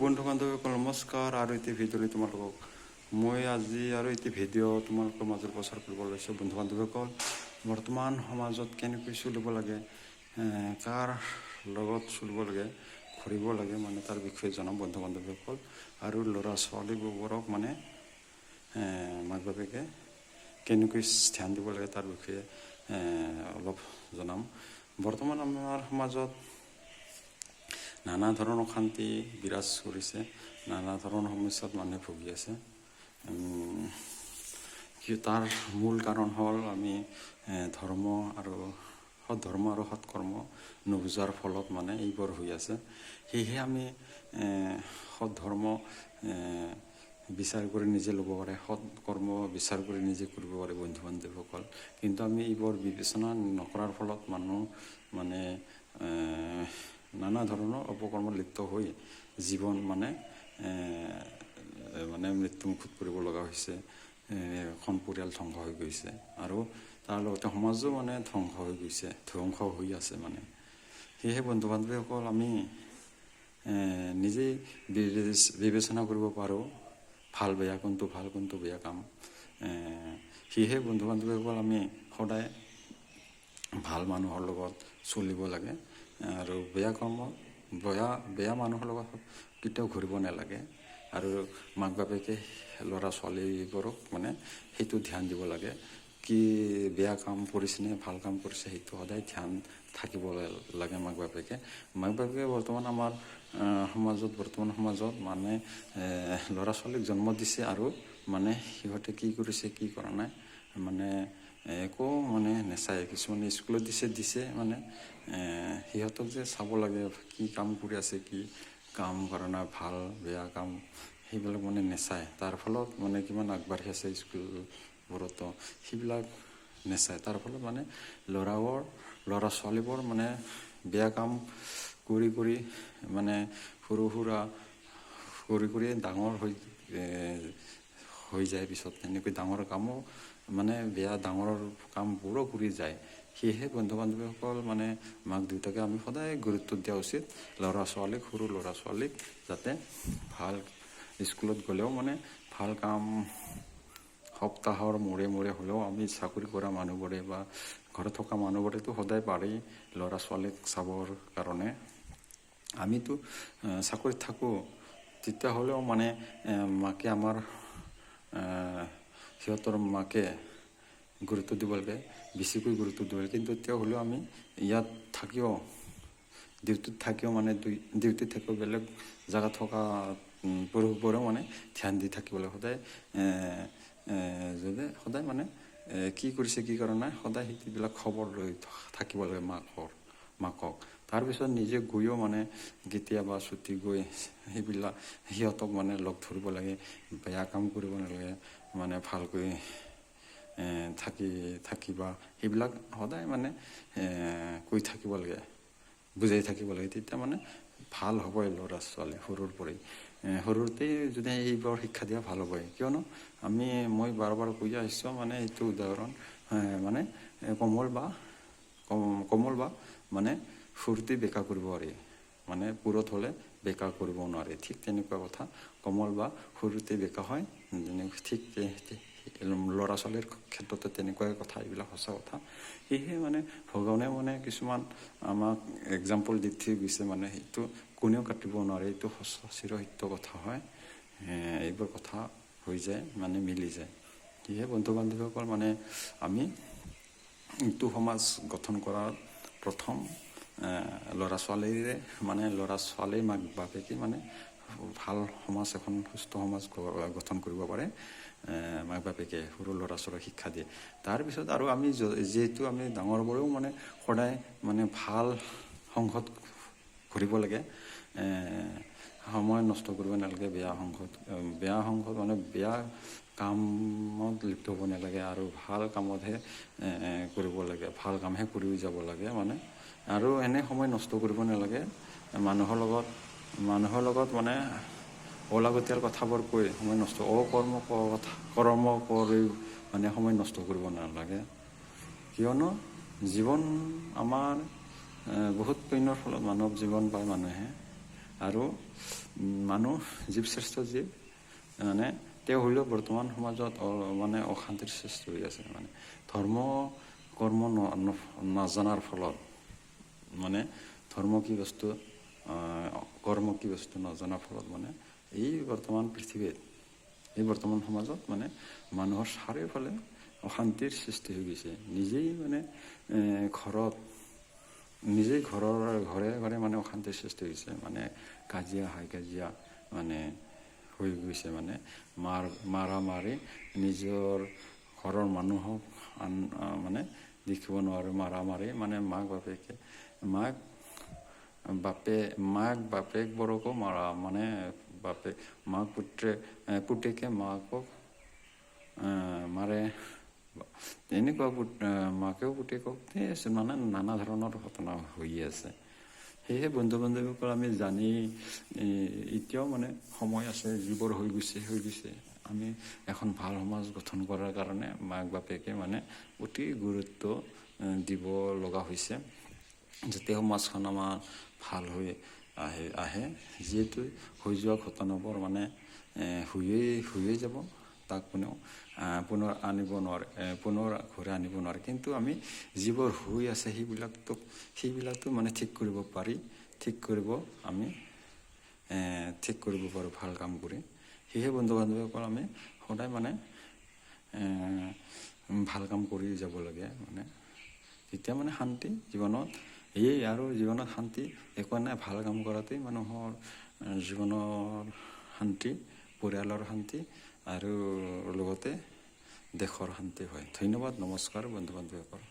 বন্ধু বান্ধৱীসকল নমস্কাৰ। আৰু এটি ভিডিঅ'লৈ তোমালোকক মই আজি আৰু এটি ভিডিঅ' তোমালোকৰ মাজত প্ৰচাৰ কৰিব লৈছোঁ। বন্ধু বান্ধৱীসকল, বৰ্তমান সমাজত কেনেকৈ চলিব লাগে, কাৰ লগত চলিব লাগে, ঘূৰিব লাগে, মানে তাৰ বিষয়ে জনাম বন্ধু বান্ধৱীসকল। আৰু ল'ৰা ছোৱালীবোৰক মানে মাক বাপেকে কেনেকৈ ধ্যান দিব লাগে তাৰ বিষয়ে অলপ জনাম। বৰ্তমান আমাৰ সমাজত নানা ধৰণৰ অশান্তি বিৰাজ কৰিছে, নানা ধৰণৰ সমস্যাত মানুহে ভুগি আছে। তাৰ মূল কাৰণ হ'ল আমি ধৰ্ম আৰু সৎকৰ্ম নুবুজাৰ ফলত মানে এইবোৰ হৈ আছে। সেয়েহে আমি সৎ ধৰ্ম বিচাৰ কৰি নিজে ল'ব পাৰে, সৎ কৰ্ম বিচাৰ কৰি নিজে কৰিব পাৰে বন্ধু বান্ধৱীসকল। কিন্তু আমি এইবোৰ বিবেচনা নকৰাৰ ফলত মানুহ মানে নানা ধৰণৰ অপকৰ্মত লিপ্ত হৈ জীৱন মানে মৃত্যুমুখত পৰিব লগা হৈছে। এখন পৰিয়াল ধ্বংস হৈ গৈছে আৰু তাৰ লগতে সমাজো মানে ধ্বংস হৈ আছে মানে। সেয়েহে বন্ধু বান্ধৱীসকল, আমি নিজেই বিবেচনা কৰিব পাৰোঁ ভাল বেয়া, কোনটো ভাল কোনটো বেয়া কাম। সেয়েহে বন্ধু বান্ধৱীসকল, আমি সদায় ভাল মানুহৰ লগত চলিব লাগে আৰু বেয়া মানুহৰ লগত কেতিয়াও ঘূৰিব নালাগে। আৰু মাক বাপেকে ল'ৰা ছোৱালীবোৰক মানে সেইটো ধ্যান দিব লাগে, কি বেয়া কাম কৰিছেনে ভাল কাম কৰিছে, সেইটো সদায় ধ্যান থাকিব লাগে মাক বাপেকে। বৰ্তমান আমাৰ বৰ্তমান সমাজত মানে ল'ৰা ছোৱালীক জন্ম দিছে আৰু মানে সিহঁতে কি কৰিছে কি কৰা নাই মানে একো মানে নেচায়। কিছুমানে স্কুলত দিছে মানে সিহঁতক যে চাব লাগে কি কাম কৰি আছে, কি কাম কৰা নাই, ভাল বেয়া কাম, সেইবিলাক মানে নেচায়। তাৰ ফলত মানে কিমান আগবাঢ়ি আছে স্কুলবোৰতো, সেইবিলাক নেচায়। তাৰ ফলত মানে ল'ৰা ছোৱালীবোৰ মানে বেয়া কাম কৰি মানে সৰু সুৰা কৰি ডাঙৰ হৈ যায়। পিছত এনেকৈ ডাঙৰ কামো মানে ডাঙৰ কামবোৰো কৰি যায়। সেয়েহে বন্ধু বান্ধৱীসকল, মানে মাক দেউতাকে আমি সদায় গুৰুত্ব দিয়া উচিত সৰু ল'ৰা ছোৱালীক, যাতে ভাল স্কুলত গ'লেও মানে ভাল কাম, সপ্তাহৰ মূৰে হ'লেও আমি চাকৰি কৰা মানুহবোৰে বা ঘৰত থকা মানুহবোৰেতো সদায় পাৰেই ল'ৰা ছোৱালীক চাবৰ কাৰণে। আমিতো চাকৰিত থাকোঁ, তেতিয়াহ'লেও মানে মাকে সিহঁতৰ মাকে গুৰুত্ব দিব লাগে, বেছিকৈ গুৰুত্ব দিব লাগে। কিন্তু তেতিয়া হ'লেও আমি ইয়াত ডিউটিত থাকিও মানে বেলেগ জেগাত থকা পুৰুষবোৰেও মানে ধ্যান দি থাকিব লাগে। সদায় মানে কি কৰিছে কি কৰা নাই, সদায় সেইবিলাক খবৰ লৈ থাকিব লাগে মাকক। তাৰপিছত নিজে গৈও মানে কেতিয়াবা ছুটি গৈ সিহঁতক মানে লগ ধৰিব লাগে, বেয়া কাম কৰিব নালাগে, মানে ভালকৈ থাকিবা, সেইবিলাক সদায় মানে কৈ থাকিব লাগে, বুজাই থাকিব লাগে। তেতিয়া মানে ভাল হ'বই ল'ৰা ছোৱালী সৰুতেই যদি এইবোৰ শিক্ষা দিয়া ভাল হ'বই। কিয়নো মই বাৰ কৈ আহিছোঁ, মানে এইটো উদাহৰণ মানে কোমল বা মানে ফুৰ্তি বেকা কৰিব পাৰি, মানে পুৰত হ'লে বেকা কৰিব নোৱাৰে। ঠিক তেনেকুৱা কথা, কোমল বা সৰুতে বেকা হয়, ঠিক ল'ৰা ছোৱালীৰ ক্ষেত্ৰতে তেনেকুৱাই কথা, এইবিলাক সঁচা কথা। সেয়েহে মানে ভগৱানে মানে কিছুমান আমাক এক্সাম্পল দি থৈ গৈছে, মানে সেইটো কোনেও কাটিব নোৱাৰে, এইটো চিৰসত্য কথা হয়। এইবোৰ কথা হৈ যায়, মানে মিলি যায়। সেয়েহে বন্ধু বান্ধৱীসকল, মানে আমি এইটো সমাজ গঠন কৰাৰ প্ৰথম ল'ৰা ছোৱালীৰ মাক বাপেকে মানে ভাল সমাজ, এখন সুস্থ সমাজ গঠন কৰিব পাৰে মাক বাপেকে সৰু ল'ৰা ছোৱালীক শিক্ষা দিয়ে। তাৰপিছত আৰু আমি যিহেতু আমি ডাঙৰবোৰেও মানে সদায় মানে ভাল সংগত ঘূৰিব লাগে, সময় নষ্ট কৰিব নালাগে বেয়া সংগত মানে বেয়া কামত লিপ্ত হ'ব নালাগে, আৰু ভাল কামতহে কৰিব লাগে, ভাল কামহে কৰি যাব লাগে মানে। আৰু এনে সময় নষ্ট কৰিব নালাগে মানুহৰ লগত মানে অলাগতিয়াল কথাবোৰ কৈ সময় নষ্ট, কৰ্ম কৰি মানে সময় নষ্ট কৰিব নালাগে। কিয়নো জীৱন আমাৰ বহুত পুণ্যৰ ফলত মানৱ জীৱন পায় মানুহে, আৰু মানুহ জীৱশ্ৰেষ্ঠ জীৱ মানে তেওঁ হ'লেও বৰ্তমান সমাজত মানে অশান্তিৰ সৃষ্টি হৈ আছে। মানে ধৰ্ম কৰ্ম নজনাৰ ফলত মানে ধৰ্ম কি বস্তু কৰ্ম কি বস্তু নজনাৰ ফলত মানে এই বৰ্তমান পৃথিৱীত এই বৰ্তমান সমাজত মানে মানুহৰ চাৰিওফালে অশান্তিৰ সৃষ্টি হৈ গৈছে। নিজেই মানে ঘৰে ঘৰে মানে অশান্তিৰ সৃষ্টি হৈছে। মানে কাজিয়া হাই কাজিয়া মানে হৈ গৈছে। মানে মাৰা মাৰি নিজৰ ঘৰৰ মানুহক মানে দেখিব নোৱাৰে। মাৰা মাৰি মানে মাক বাপেকবোৰকো মাৰা মানে পুতেকে মাকক মাৰে। এনেকুৱা মাকেও পুতেকক মানে নানা ধৰণৰ ঘটনা হৈ আছে। সেয়েহে বন্ধু বান্ধৱীসকল আমি জানি এতিয়াও মানে সময় আছে। যিবোৰ হৈ গৈছে আমি এখন ভাল সমাজ গঠন কৰাৰ কাৰণে মাক বাপেকে মানে অতি গুৰুত্ব দিব লগা হৈছে, যাতে সমাজখন আমাৰ ভাল হৈ আহে। যিহেতু হৈ যোৱা ঘটনাবোৰ মানে হৈয়ে যাব, তাক পুনৰ ঘূৰাই আনিব নোৱাৰে। কিন্তু আমি যিবোৰ হৈ আছে সেইবিলাকতো মানে ঠিক কৰিব পাৰি। ঠিক কৰিব পাৰোঁ ভাল কাম কৰি। সেয়েহে বন্ধু বান্ধৱীসকল আমি সদায় মানে ভাল কাম কৰি যাব লাগে। মানে তেতিয়া মানে শান্তি জীৱনত আৰু জীৱনত শান্তি একো নাই। ভাল কাম কৰাতেই মানুহৰ জীৱনৰ শান্তি, পৰিয়ালৰ শান্তি আৰু লগতে দেশৰ শান্তি হয়। ধন্যবাদ, নমস্কাৰ বন্ধু বান্ধৱীসকল।